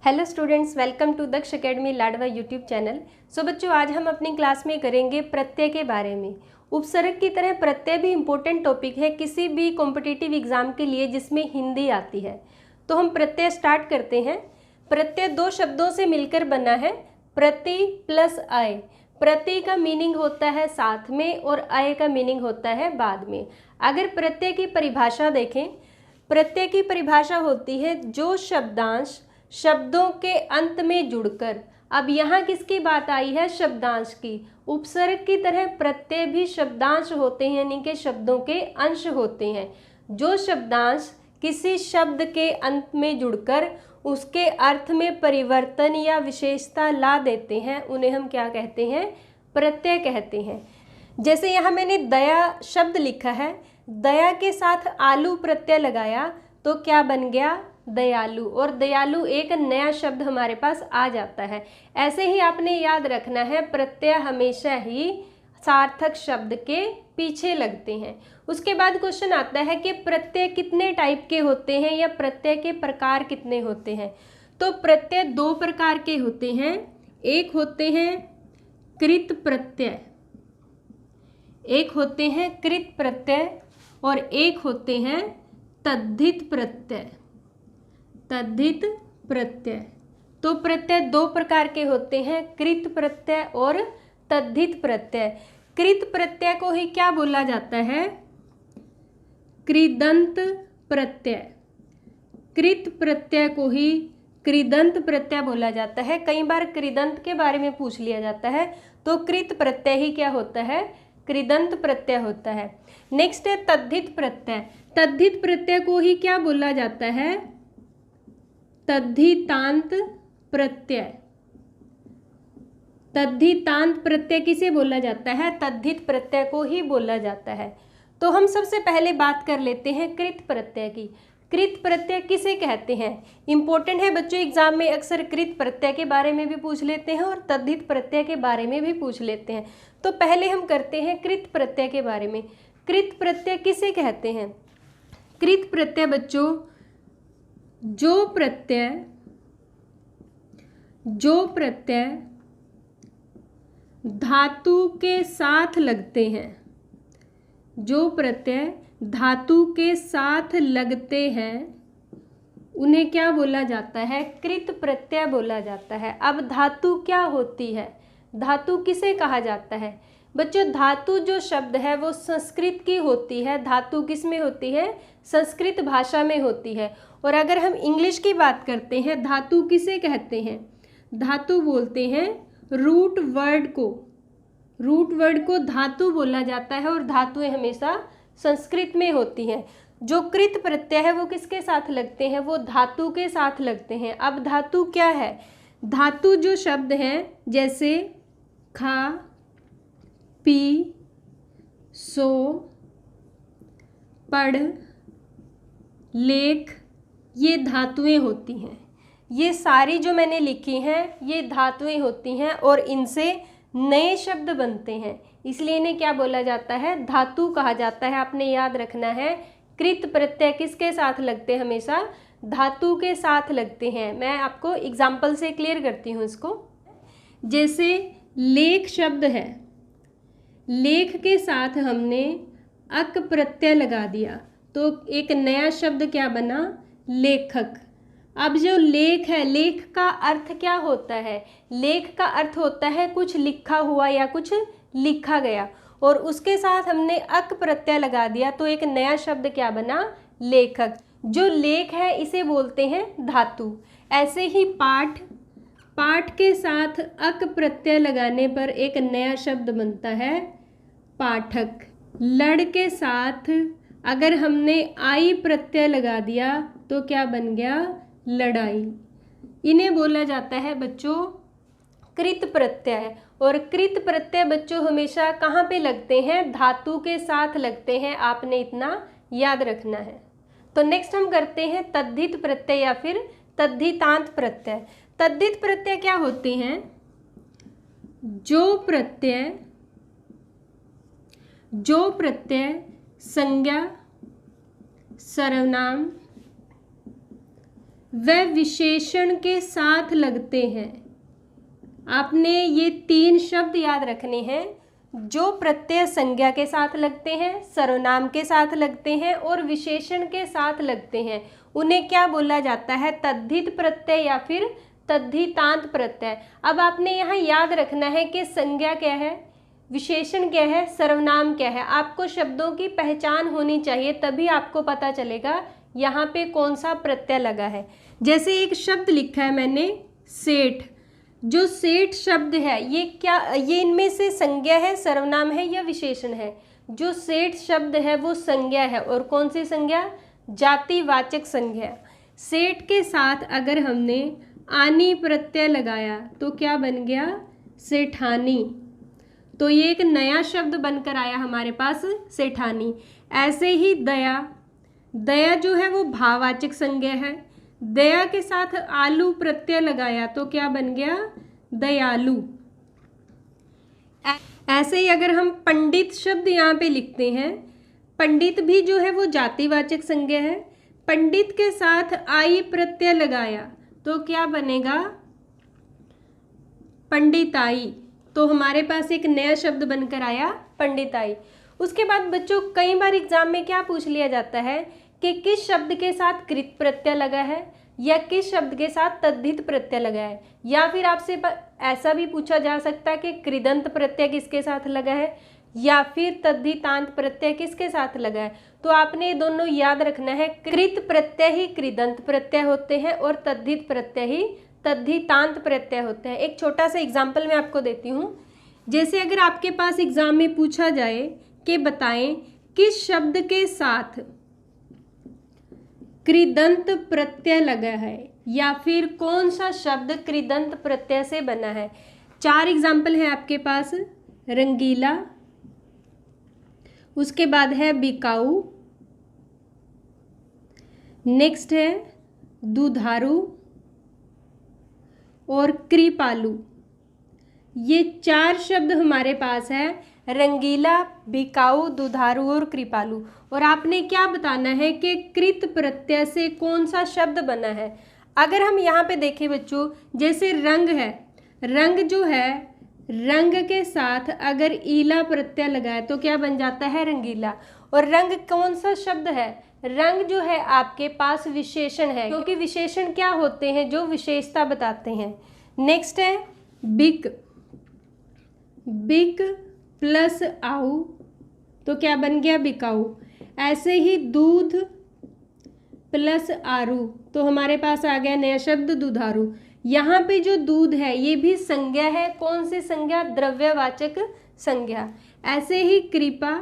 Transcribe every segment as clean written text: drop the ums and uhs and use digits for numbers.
Hello students, welcome to Daksh academy Ladwa YouTube channel. So बच्चों, आज हम अपनी क्लास में करेंगे प्रत्यय के बारे में। उपसर्ग की तरह प्रत्यय भी इम्पोर्टेंट टॉपिक है किसी भी कॉम्पिटिटिव एग्जाम के लिए जिसमें हिंदी आती है। तो हम प्रत्यय स्टार्ट करते हैं। प्रत्यय दो शब्दों से मिलकर बना है, प्रति प्लस आय। प्रति का मीनिंग होता है साथ में और आय का मीनिंग होता है बाद में। अगर प्रत्यय की परिभाषा देखें, प्रत्यय की परिभाषा होती है जो शब्दांश शब्दों के अंत में जुड़कर। अब यहाँ किसकी बात आई है? शब्दांश की। उपसर्ग की तरह प्रत्यय भी शब्दांश होते हैं, यानी कि शब्दों के अंश होते हैं। जो शब्दांश किसी शब्द के अंत में जुड़कर उसके अर्थ में परिवर्तन या विशेषता ला देते हैं, उन्हें हम क्या कहते हैं? प्रत्यय कहते हैं। जैसे यहाँ मैंने दया शब्द लिखा है, दया के साथ आलू प्रत्यय लगाया तो क्या बन गया? दयालु। और दयालु एक नया शब्द हमारे पास आ जाता है। ऐसे ही आपने याद रखना है, प्रत्यय हमेशा ही सार्थक शब्द के पीछे लगते हैं। उसके बाद क्वेश्चन आता है कि प्रत्यय कितने टाइप के होते हैं या प्रत्यय के प्रकार कितने होते हैं। तो प्रत्यय दो प्रकार के होते हैं। एक होते हैं कृत प्रत्यय, एक होते हैं कृत प्रत्यय और एक होते हैं तद्धित प्रत्यय। तद्धित प्रत्यय। तो प्रत्यय दो प्रकार के होते हैं, कृत प्रत्यय और तद्धित प्रत्यय। कृत प्रत्यय को ही क्या बोला जाता है? कृदंत प्रत्यय। कृत प्रत्यय को ही कृदंत प्रत्यय बोला जाता है। कई बार कृदंत के बारे में पूछ लिया जाता है, तो कृत प्रत्यय ही क्या होता है? कृदंत प्रत्यय होता है। नेक्स्ट है तद्धित प्रत्यय। तद्धित प्रत्यय को ही क्या बोला जाता है? तद्धितांत प्रत्यय। तद्धितांत प्रत्यय किसे बोला जाता है? तद्धित प्रत्यय को ही बोला जाता है। तो हम सबसे पहले बात कर लेते हैं कृत प्रत्यय की। कृत प्रत्यय किसे कहते हैं? इंपॉर्टेंट है बच्चों, एग्जाम में अक्सर कृत प्रत्यय के बारे में भी पूछ लेते हैं और तद्धित प्रत्यय के बारे में भी पूछ लेते हैं। तो पहले हम करते हैं कृत प्रत्यय के बारे में। कृत प्रत्यय किसे कहते हैं? कृत प्रत्यय बच्चों जो प्रत्यय धातु के साथ लगते हैं, जो प्रत्यय धातु के साथ लगते हैं उन्हें क्या बोला जाता है? कृत प्रत्यय बोला जाता है। अब धातु क्या होती है? धातु किसे कहा जाता है? बच्चों, धातु जो शब्द है वो संस्कृत की होती है। धातु किस में होती है? संस्कृत भाषा में होती है। और अगर हम इंग्लिश की बात करते हैं, धातु किसे कहते हैं? धातु बोलते हैं रूट वर्ड को। रूट वर्ड को धातु बोला जाता है और धातुएं हमेशा संस्कृत में होती हैं। जो कृत प्रत्यय है वो किसके साथ लगते हैं? वो धातु के साथ लगते हैं। अब धातु क्या है? धातु जो शब्द हैं जैसे खा, पी, सो, पढ़, लेख, ये धातुएं होती हैं। ये सारी जो मैंने लिखी हैं ये धातुएं होती हैं और इनसे नए शब्द बनते हैं, इसलिए इन्हें क्या बोला जाता है? धातु कहा जाता है। आपने याद रखना है, कृत प्रत्यय किसके साथ लगते हैं? हमेशा धातु के साथ लगते हैं। मैं आपको एग्जाम्पल से क्लियर करती हूँ इसको। जैसे लेख शब्द है, लेख के साथ हमने अक प्रत्यय लगा दिया तो एक नया शब्द क्या बना? लेखक। अब जो लेख है, लेख का अर्थ क्या होता है? लेख का अर्थ होता है कुछ लिखा हुआ या कुछ लिखा गया, और उसके साथ हमने अक प्रत्यय लगा दिया तो एक नया शब्द क्या बना? लेखक। जो लेख है इसे बोलते हैं धातु। ऐसे ही पाठ, पाठ के साथ अक प्रत्यय लगाने पर एक नया शब्द बनता है पाठक। लड़ के साथ अगर हमने आई प्रत्यय लगा दिया तो क्या बन गया? लड़ाई। इन्हें बोला जाता है बच्चों कृत प्रत्यय। और कृत प्रत्यय बच्चों हमेशा कहाँ पे लगते हैं? धातु के साथ लगते हैं। आपने इतना याद रखना है। तो नेक्स्ट हम करते हैं तद्धित प्रत्यय या फिर तद्धितांत प्रत्यय। तद्धित प्रत्यय क्या होते हैं? जो प्रत्यय संज्ञा, सर्वनाम, व विशेषण के साथ लगते हैं। आपने ये 3 शब्द याद रखने हैं जो प्रत्यय संज्ञा के साथ लगते हैं, सर्वनाम के साथ लगते हैं और विशेषण के साथ लगते हैं। उन्हें क्या बोला जाता है? तद्धित प्रत्यय या फिर तद्धितांत प्रत्यय। अब आपने यहाँ याद रखना है कि संज्ञा क्या है, विशेषण क्या है, सर्वनाम क्या है। आपको शब्दों की पहचान होनी चाहिए, तभी आपको पता चलेगा यहाँ पे कौन सा प्रत्यय लगा है। जैसे एक शब्द लिखा है मैंने सेठ, जो सेठ शब्द है ये क्या, ये इनमें से संज्ञा है, सर्वनाम है या विशेषण है? जो सेठ शब्द है वो संज्ञा है। और कौन सी संज्ञा? जातिवाचक संज्ञा। सेठ के साथ अगर हमने आनी प्रत्यय लगाया तो क्या बन गया? सेठानी। तो ये एक नया शब्द बनकर आया हमारे पास, सेठानी। ऐसे ही दया, दया जो है वो भाववाचक संज्ञा है। दया के साथ आलू प्रत्यय लगाया तो क्या बन गया? दयालु। ऐसे ही अगर हम पंडित शब्द यहाँ पे लिखते हैं, पंडित भी जो है वो जातिवाचक संज्ञा है। पंडित के साथ आई प्रत्यय लगाया तो क्या बनेगा? पंडिताई। तो हमारे पास एक नया शब्द बनकर आया, पंडिताई। उसके बाद बच्चों कई बार एग्जाम में क्या पूछ लिया जाता है कि किस शब्द के साथ कृत प्रत्यय लगा है या किस शब्द के साथ तद्धित प्रत्यय लगा है, या फिर आपसे ऐसा भी पूछा जा सकता है कि कृदंत प्रत्यय किसके साथ लगा है या फिर तद्धितांत प्रत्यय किसके साथ लगा है। तो आपने ये दोनों याद रखना है, कृत प्रत्यय ही कृदंत प्रत्यय होते हैं और तद्धित प्रत्यय ही तद्धितांत प्रत्यय होते हैं। एक छोटा सा एग्जाम्पल मैं आपको देती हूँ। जैसे अगर आपके पास एग्जाम में पूछा जाए कि बताएं किस शब्द के साथ कृदंत प्रत्यय लगा है या फिर कौन सा शब्द कृदंत प्रत्यय से बना है। 4 एग्जाम्पल है आपके पास। रंगीला, उसके बाद है बिकाऊ, नेक्स्ट है दुधारू और कृपालु। ये 4 शब्द हमारे पास है, रंगीला, बिकाऊ, दुधारू और कृपालु। और आपने क्या बताना है कि कृत प्रत्यय से कौन सा शब्द बना है। अगर हम यहाँ पे देखें बच्चों, जैसे रंग है, रंग जो है रंग के साथ अगर ईला प्रत्यय लगाए तो क्या बन जाता है? रंगीला। और रंग कौन सा शब्द है? रंग जो है आपके पास विशेषण है, क्योंकि विशेषण क्या होते हैं? जो विशेषता बताते हैं। नेक्स्ट है बिक, बिक प्लस आऊ तो क्या बन गया? बिकाऊ। ऐसे ही दूध प्लस आरू तो हमारे पास आ गया नया शब्द दुधारू। यहाँ पे जो दूध है ये भी संज्ञा है। कौन सी संज्ञा? द्रव्यवाचक संज्ञा। ऐसे ही कृपा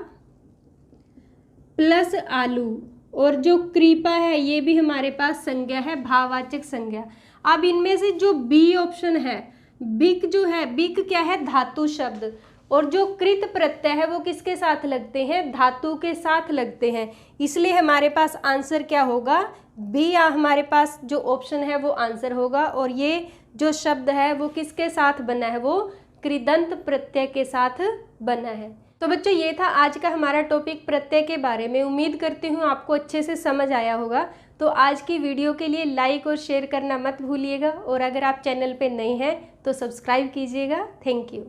प्लस आलू, और जो कृपा है ये भी हमारे पास संज्ञा है, भाववाचक संज्ञा। अब इनमें से जो बी ऑप्शन है, बिक जो है, बिक क्या है? धातु शब्द। और जो कृत प्रत्यय है वो किसके साथ लगते हैं? धातु के साथ लगते हैं। इसलिए हमारे पास आंसर क्या होगा? बी या हमारे पास जो ऑप्शन है वो आंसर होगा। और ये जो शब्द है वो किसके साथ बना है? वो कृदंत प्रत्यय के साथ बना है। तो बच्चों ये था आज का हमारा टॉपिक प्रत्यय के बारे में। उम्मीद करती हूँ आपको अच्छे से समझ आया होगा। तो आज की वीडियो के लिए लाइक और शेयर करना मत भूलिएगा, और अगर आप चैनल पे नए हैं तो सब्सक्राइब कीजिएगा। Thank you.